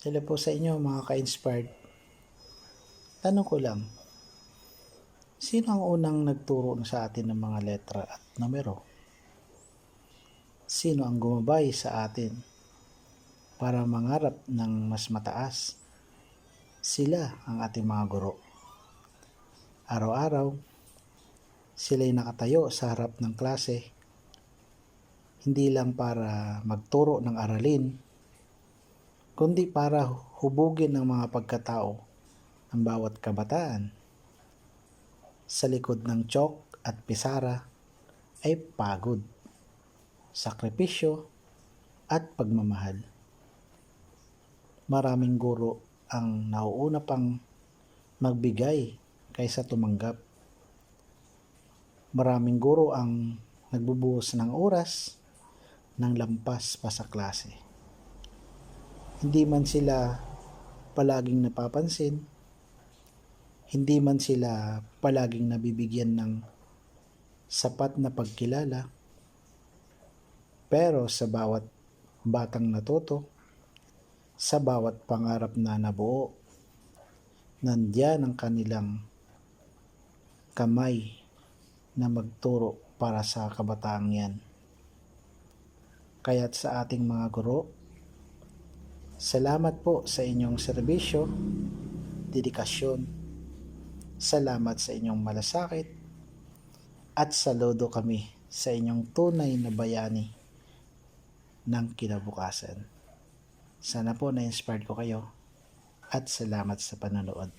Hello po sa inyo mga ka-inspired. Tanong ko lang, sino ang unang nagturo sa atin ng mga letra at numero? Sino ang gumabay sa atin para mangarap ng mas mataas? Sila ang ating mga guro. Araw-araw, sila'y nakatayo sa harap ng klase, hindi lang para magturo ng aralin, kundi para hubugin ang mga pagkatao ng bawat kabataan. Sa likod ng chalk at pisara ay pagod, sakripisyo at pagmamahal. Maraming guro ang nauuna pang magbigay kaysa tumanggap. Maraming guro ang nagbubuhos ng oras ng lampas pa sa klase. Hindi man sila palaging napapansin, hindi man sila palaging nabibigyan ng sapat na pagkilala, pero sa bawat batang natuto, sa bawat pangarap na nabuo, nandiyan ang kanilang kamay na magturo para sa kabataang yan. Kaya't sa ating mga guro, salamat po sa inyong serbisyo, dedikasyon, salamat sa inyong malasakit, at saludo kami sa inyong tunay na bayani ng kinabukasan. Sana po na-inspired ko kayo at salamat sa panonood.